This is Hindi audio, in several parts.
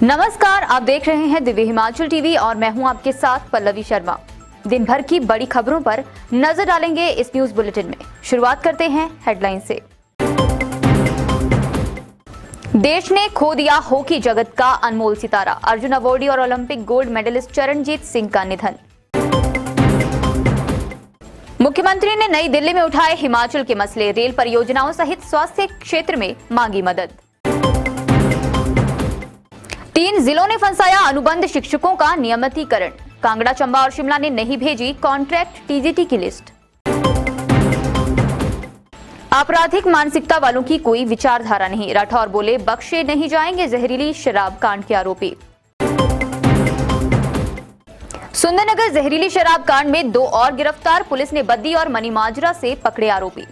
नमस्कार, आप देख रहे हैं दिव्य हिमाचल टीवी और मैं हूं आपके साथ पल्लवी शर्मा। दिन भर की बड़ी खबरों पर नजर डालेंगे इस न्यूज बुलेटिन में। शुरुआत करते हैं हेडलाइन से। देश ने खो दिया हॉकी जगत का अनमोल सितारा, अर्जुन अवार्डी और Olympic gold medallist Charanjit Singh का निधन। मुख्यमंत्री ने नई दिल्ली में उठाए हिमाचल के मसले, रेल परियोजनाओं सहित स्वास्थ्य क्षेत्र में मांगी मदद। 3 जिलों ने फंसाया अनुबंध शिक्षकों का नियमितीकरण, कांगड़ा, चंबा और शिमला ने नहीं भेजी कॉन्ट्रैक्ट टीजीटी की लिस्ट। आपराधिक मानसिकता वालों की कोई विचारधारा नहीं, राठौर बोले बख्शे नहीं जाएंगे जहरीली शराब कांड के आरोपी। सुंदरनगर जहरीली शराब कांड में 2 और गिरफ्तार, पुलिस ने बद्दी और मनीमाजरा से पकड़े आरोपी।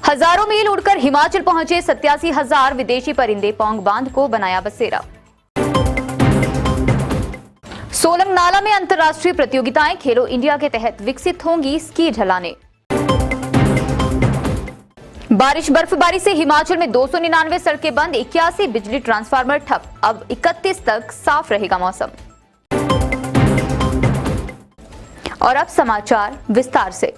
हजारों मील उड़कर हिमाचल पहुंचे 87,000 विदेशी परिंदे, पौंग बांध को बनाया बसेरा। सोलंग नाला में अंतर्राष्ट्रीय प्रतियोगिताएं, खेलो इंडिया के तहत विकसित होंगी स्की ढलाने। बारिश बर्फबारी से हिमाचल में 299 सड़कें बंद, 81 बिजली ट्रांसफार्मर ठप, अब 31 तक साफ रहेगा मौसम। और अब समाचार विस्तार से।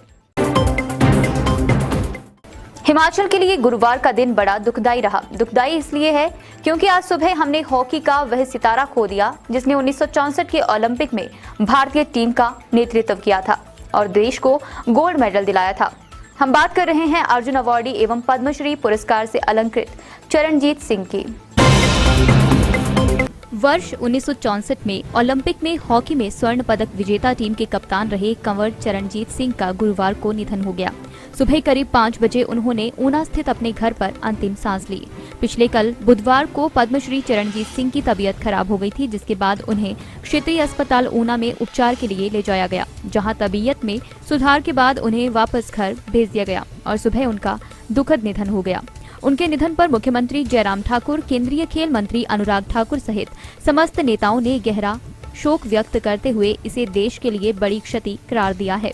हिमाचल के लिए गुरुवार का दिन बड़ा दुखदाई रहा। दुखदाई इसलिए है क्योंकि आज सुबह हमने हॉकी का वह सितारा खो दिया जिसने 1964 के ओलंपिक में भारतीय टीम का नेतृत्व किया था और देश को गोल्ड मेडल दिलाया था। हम बात कर रहे हैं अर्जुन अवार्डी एवं पद्मश्री पुरस्कार से अलंकृत चरणजीत सिंह की। वर्ष 1964 में ओलंपिक में हॉकी में स्वर्ण पदक विजेता टीम के कप्तान रहे कंवर चरणजीत सिंह का गुरुवार को निधन हो गया। सुबह करीब 5 बजे उन्होंने ऊना स्थित अपने घर पर अंतिम सांस ली। पिछले कल बुधवार को पद्मश्री चरणजीत सिंह की तबीयत खराब हो गई थी, जिसके बाद उन्हें क्षेत्रीय अस्पताल ऊना में उपचार के लिए ले जाया गया, जहां तबीयत में सुधार के बाद उन्हें वापस घर भेज दिया गया और सुबह उनका दुखद निधन हो गया। उनके निधन पर मुख्यमंत्री जयराम ठाकुर, केंद्रीय खेल मंत्री अनुराग ठाकुर सहित समस्त नेताओं ने गहरा शोक व्यक्त करते हुए इसे देश के लिए बड़ी क्षति करार दिया है।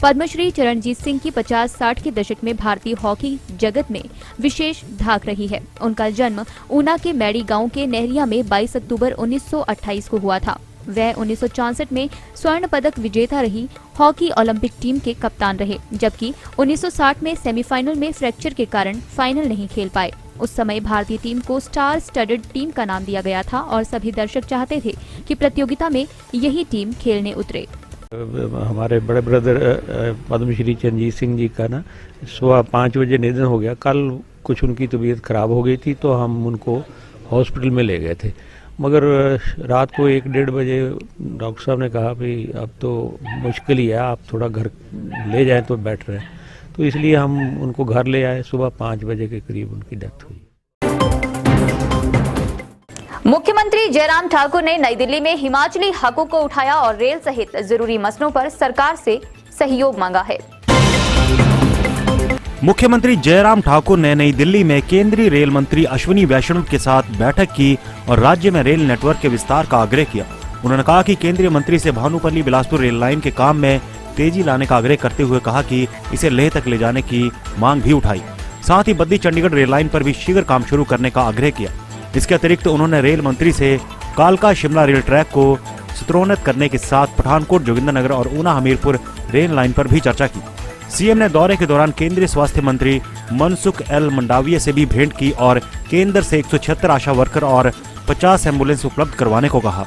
पद्मश्री चरणजीत सिंह की 50-60 के दशक में भारतीय हॉकी जगत में विशेष धाक रही है। उनका जन्म ऊना के मैड़ी गांव के नहरिया में 22 अक्टूबर 1928 को हुआ था। वह 1964 में स्वर्ण पदक विजेता रही हॉकी ओलंपिक टीम के कप्तान रहे, जबकि 1960 में सेमीफाइनल में फ्रैक्चर के कारण फाइनल नहीं खेल पाए। उस समय भारतीय टीम को स्टार स्टडेड टीम का नाम दिया गया था और सभी दर्शक चाहते थे कि प्रतियोगिता में यही टीम खेलने उतरे। हमारे बड़े ब्रदर पद्मश्री चरणजीत सिंह जी का ना सुबह 5 बजे निधन हो गया। कल कुछ उनकी तबीयत खराब हो गई थी तो हम उनको हॉस्पिटल में ले गए थे, मगर रात को 1-1:30 बजे डॉक्टर साहब ने कहा भाई अब तो मुश्किल ही है, आप थोड़ा घर ले जाएं तो बेटर है, तो इसलिए हम उनको घर ले आए। सुबह 5 बजे के करीब उनकी डेथ हुई। मुख्यमंत्री जयराम ठाकुर ने नई दिल्ली में हिमाचली हकों को उठाया और रेल सहित जरूरी मसलों पर सरकार से सहयोग मांगा है। मुख्यमंत्री जयराम ठाकुर ने नई दिल्ली में केंद्रीय रेल मंत्री अश्विनी वैष्णव के साथ बैठक की और राज्य में रेल नेटवर्क के विस्तार का आग्रह किया। उन्होंने कहा कि केंद्रीय मंत्री से भानुपल्ली बिलासपुर रेल लाइन के काम में तेजी लाने का आग्रह करते हुए कहा कि इसे लेह तक ले जाने की मांग भी उठाई। साथ ही बद्दी चंडीगढ़ रेल लाइन पर भी शीघ्र काम शुरू करने का आग्रह किया। इसके अतिरिक्त उन्होंने रेल मंत्री से कालका शिमला रेल ट्रैक को स्तरोन्नत करने के साथ पठानकोट, जोगिंद्रनगर और ऊना हमीरपुर रेल लाइन पर भी चर्चा की। सीएम ने दौरे के दौरान केंद्रीय स्वास्थ्य मंत्री मनसुख एल मंडाविया से भी भेंट की और केंद्र से 176 आशा वर्कर और 50 एम्बुलेंस उपलब्ध करवाने को कहा।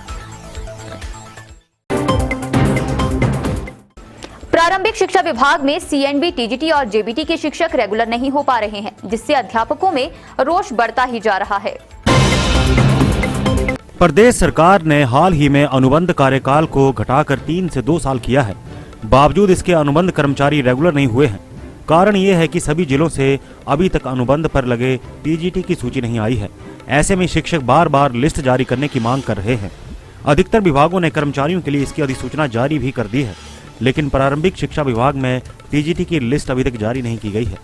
प्रारंभिक शिक्षा विभाग में सीएनबी, टीजीटी और जेबीटी के शिक्षक रेगुलर नहीं हो पा रहे हैं, जिससे अध्यापकों में रोष बढ़ता ही जा रहा है। प्रदेश सरकार ने हाल ही में अनुबंध कार्यकाल को घटाकर 3 से 2 साल किया है। बावजूद इसके अनुबंध कर्मचारी रेगुलर नहीं हुए हैं। कारण ये है कि सभी जिलों से अभी तक अनुबंध पर लगे टीजीटी की सूची नहीं आई है। ऐसे में शिक्षक बार बार लिस्ट जारी करने की मांग कर रहे हैं। अधिकतर विभागों ने कर्मचारियों के लिए इसकी अधिसूचना जारी भी कर दी है, लेकिन प्रारंभिक शिक्षा विभाग में टीजीटी की लिस्ट अभी तक जारी नहीं की गई है।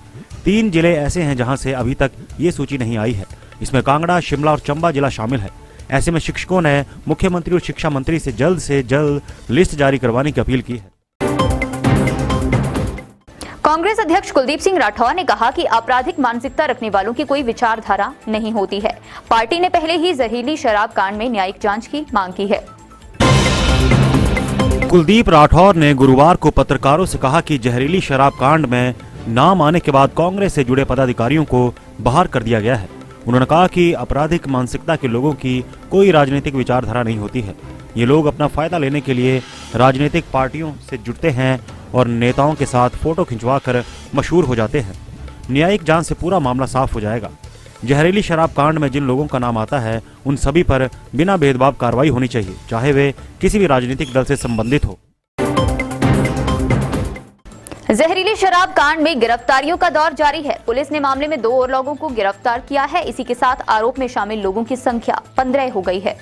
3 जिले ऐसे हैं जहां से अभी तक ये सूची नहीं आई है। इसमें कांगड़ा, शिमला और चंबा जिला शामिल है। ऐसे में शिक्षकों ने मुख्यमंत्री और शिक्षा मंत्री से जल्द लिस्ट जारी करवाने की अपील की है। कांग्रेस अध्यक्ष कुलदीप सिंह राठौर ने कहा कि आपराधिक मानसिकता रखने वालों की कोई विचारधारा नहीं होती है। पार्टी ने पहले ही जहरीली शराब कांड में न्यायिक जांच की मांग की है। कुलदीप राठौर ने गुरुवार को पत्रकारों से कहा कि जहरीली शराब कांड में नाम आने के बाद कांग्रेस से जुड़े पदाधिकारियों को बाहर कर दिया गया है। उन्होंने कहा कि आपराधिक मानसिकता के लोगों की कोई राजनीतिक विचारधारा नहीं होती है। ये लोग अपना फायदा लेने के लिए राजनीतिक पार्टियों से जुड़ते हैं और नेताओं के साथ फोटो खिंचवाकर मशहूर हो जाते हैं। न्यायिक जांच से पूरा मामला साफ हो जाएगा। जहरीली शराब कांड में जिन लोगों का नाम आता है उन सभी पर बिना भेदभाव कार्रवाई होनी चाहिए, चाहे वे किसी भी राजनीतिक दल से संबंधित हो। जहरीली शराब कांड में गिरफ्तारियों का दौर जारी है। पुलिस ने मामले में 2 और लोगों को गिरफ्तार किया है। इसी के साथ आरोप में शामिल लोगों की संख्या 15 हो गई है।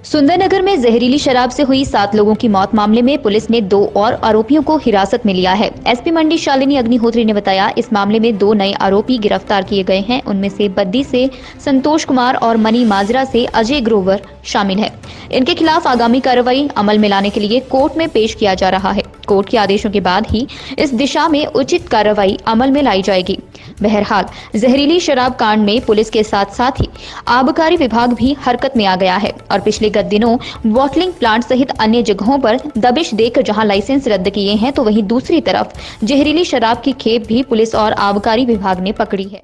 सुंदरनगर में जहरीली शराब से हुई 7 लोगों की मौत मामले में पुलिस ने 2 और आरोपियों को हिरासत में लिया है। एसपी मंडी शालिनी अग्निहोत्री ने बताया, इस मामले में 2 नए आरोपी गिरफ्तार किए गए हैं। उनमें से बद्दी से संतोष कुमार और मनी माजरा से अजय ग्रोवर शामिल है। इनके खिलाफ आगामी कार्रवाई अमल में लाने के लिए कोर्ट में पेश किया जा रहा है। कोर्ट के आदेशों के बाद ही इस दिशा में उचित कार्रवाई अमल में लाई जाएगी। बहरहाल जहरीली शराब कांड में पुलिस के साथ साथ ही आबकारी विभाग भी हरकत में आ गया है और पिछले गत दिनों बॉटलिंग प्लांट सहित अन्य जगहों पर दबिश देकर जहां लाइसेंस रद्द किए हैं, तो वहीं दूसरी तरफ जहरीली शराब की खेप भी पुलिस और आबकारी विभाग ने पकड़ी है।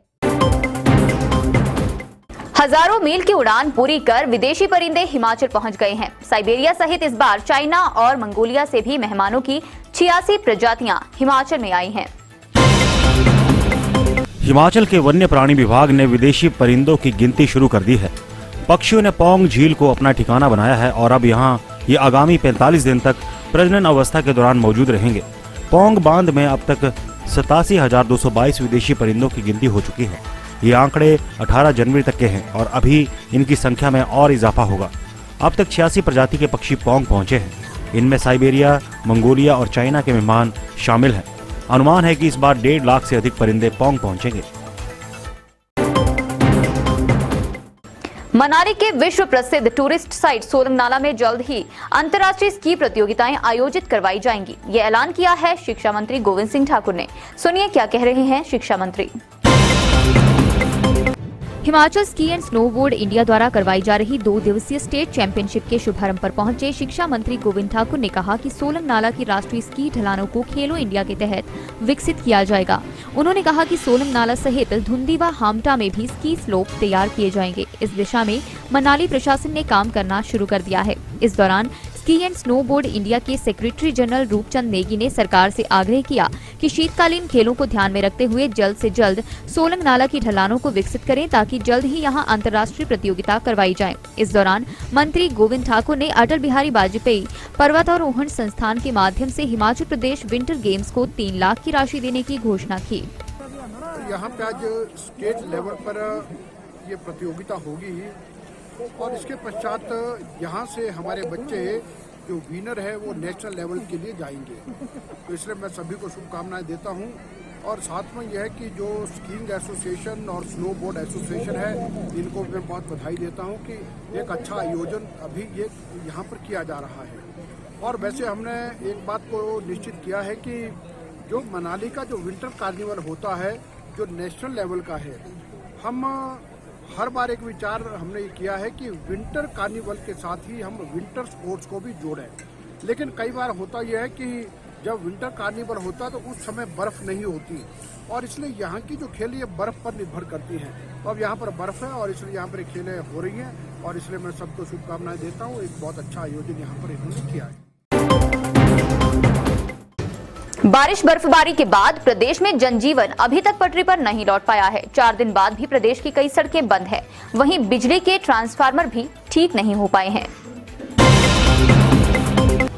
हजारों मील की उड़ान पूरी कर विदेशी परिंदे हिमाचल पहुंच गए हैं। साइबेरिया सहित इस बार चाइना और मंगोलिया से भी मेहमानों की 86 प्रजातियां हिमाचल में आई हैं। हिमाचल के वन्य प्राणी विभाग ने विदेशी परिंदों की गिनती शुरू कर दी है। पक्षियों ने पौंग झील को अपना ठिकाना बनाया है और अब यहाँ ये आगामी 45 दिन तक प्रजनन अवस्था के दौरान मौजूद रहेंगे। पौंग बांध में अब तक 87,222 विदेशी परिंदों की गिनती हो चुकी है। ये आंकड़े 18 जनवरी तक के हैं और अभी इनकी संख्या में और इजाफा होगा। अब तक 86 प्रजाति के पक्षी पौंग पहुंचे हैं। इनमें साइबेरिया, मंगोलिया और चाइना के मेहमान शामिल हैं। अनुमान है कि इस बार 1.5 लाख से अधिक परिंदे पौंग पहुंचेंगे। मनाली के विश्व प्रसिद्ध टूरिस्ट साइट सोलंगनाला में जल्द ही अंतर्राष्ट्रीय स्की प्रतियोगिताएं आयोजित करवाई जाएंगी। ये ऐलान किया है शिक्षा मंत्री गोविंद सिंह ठाकुर ने। सुनिए क्या कह रहे हैं शिक्षा मंत्री। Himachal ski and snowboard India द्वारा करवाई जा रही 2 दिवसीय स्टेट चैंपियनशिप के शुभारंभ पर पहुंचे शिक्षा मंत्री गोविंद ठाकुर ने कहा कि सोलंगनाला की राष्ट्रीय स्की ढलानों को खेलो इंडिया के तहत विकसित किया जाएगा। उन्होंने कहा कि सोलंगनाला सहित धुंधी व हामटा में भी स्की स्लोप तैयार किए जाएंगे। इस दिशा में मनाली प्रशासन ने काम करना शुरू कर दिया है। इस दौरान स्की एंड स्नोबोर्ड इंडिया के सेक्रेटरी जनरल रूपचंद नेगी ने सरकार से आग्रह किया कि शीतकालीन खेलों को ध्यान में रखते हुए जल्द से जल्द सोलंगनाला की ढलानों को विकसित करें ताकि जल्द ही यहां अंतर्राष्ट्रीय प्रतियोगिता करवाई जाए। इस दौरान मंत्री गोविंद ठाकुर ने अटल बिहारी वाजपेयी पर्वतारोहण संस्थान के माध्यम से हिमाचल प्रदेश विंटर गेम्स को 3 लाख की राशि देने की घोषणा की। यहाँ पे आज स्टेट लेवल पर ये प्रतियोगिता होगी और इसके पश्चात यहाँ से हमारे बच्चे जो विनर है वो नेशनल लेवल के लिए जाएंगे। तो इसलिए मैं सभी को शुभकामनाएं देता हूँ और साथ में यह है कि जो स्कीइंग एसोसिएशन और स्नोबोर्ड एसोसिएशन है इनको मैं बहुत बधाई देता हूँ कि एक अच्छा आयोजन अभी ये यहाँ पर किया जा रहा है। और वैसे हमने एक बात को निश्चित किया है कि जो मनाली का जो विंटर कार्निवल होता है जो नेशनल लेवल का है, हम हर बार एक विचार हमने ये किया है कि विंटर कार्निवल के साथ ही हम विंटर स्पोर्ट्स को भी जोड़ें। लेकिन कई बार होता यह है कि जब विंटर कार्निवल होता है तो उस समय बर्फ़ नहीं होती और इसलिए यहाँ की जो खेल ये बर्फ़ पर निर्भर करती हैं। तो अब यहाँ पर बर्फ़ है और इसलिए यहाँ पर खेलें हो रही हैं और इसलिए मैं सबको शुभकामनाएं देता हूँ। एक बहुत अच्छा आयोजन यहाँ पर इन्होंने किया है। बारिश बर्फबारी के बाद प्रदेश में जनजीवन अभी तक पटरी पर नहीं लौट पाया है। 4 दिन बाद भी प्रदेश की कई सड़कें बंद हैं। वहीं बिजली के ट्रांसफार्मर भी ठीक नहीं हो पाए हैं।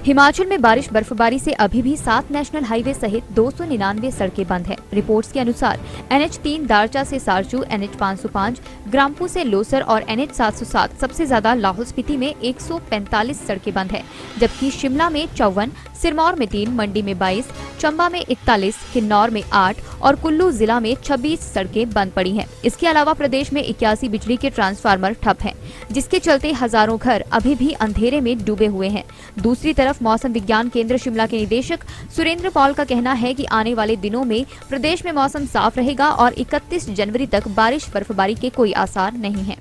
हिमाचल में बारिश बर्फबारी से अभी भी 7 नेशनल हाईवे सहित 299 सड़कें बंद हैं। रिपोर्ट्स के अनुसार NH3 दारचा से सारचू, NH 505 ग्राम्पू से लोसर और NH 707 सबसे ज्यादा लाहौल स्पीति में 145 सड़कें बंद हैं, जबकि शिमला में 54, सिरमौर में 3, मंडी में 22, चंबा में 41, किन्नौर में 8 और कुल्लू जिला में 26 सड़कें बंद पड़ी हैं। इसके अलावा प्रदेश में 81 बिजली के ट्रांसफार्मर ठप हैं, जिसके चलते हजारों घर अभी भी अंधेरे में डूबे हुए हैं। दूसरी तरफ मौसम विज्ञान केंद्र शिमला के निदेशक सुरेंद्र पॉल का कहना है कि आने वाले दिनों में प्रदेश में मौसम साफ रहेगा और 31 जनवरी तक बारिश बर्फबारी के कोई आसार नहीं है।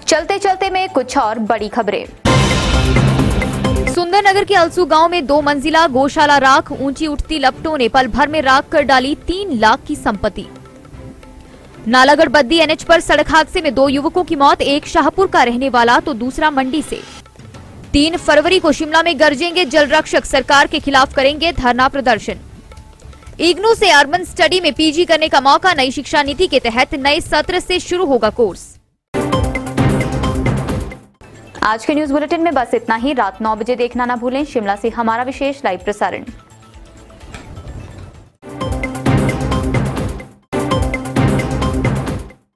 चलते चलते में कुछ और बड़ी खबरें। सुंदरनगर के अलसू गांव में 2 मंजिला गौशाला राख, ऊंची उठती लपटों ने पल भर में राख कर डाली 3 लाख की संपत्ति। नालागढ़ बद्दी एनएच पर सड़क हादसे में 2 युवकों की मौत, एक शाहपुर का रहने वाला तो दूसरा मंडी से। 3 फरवरी को शिमला में गरजेंगे जल रक्षक, सरकार के खिलाफ करेंगे धरना प्रदर्शन। इग्नू से अर्बन स्टडी में पीजी करने का मौका, नई शिक्षा नीति के तहत नए सत्र से शुरू होगा कोर्स। आज के न्यूज बुलेटिन में बस इतना ही। रात 9 बजे देखना ना भूलें शिमला से हमारा विशेष लाइव प्रसारण।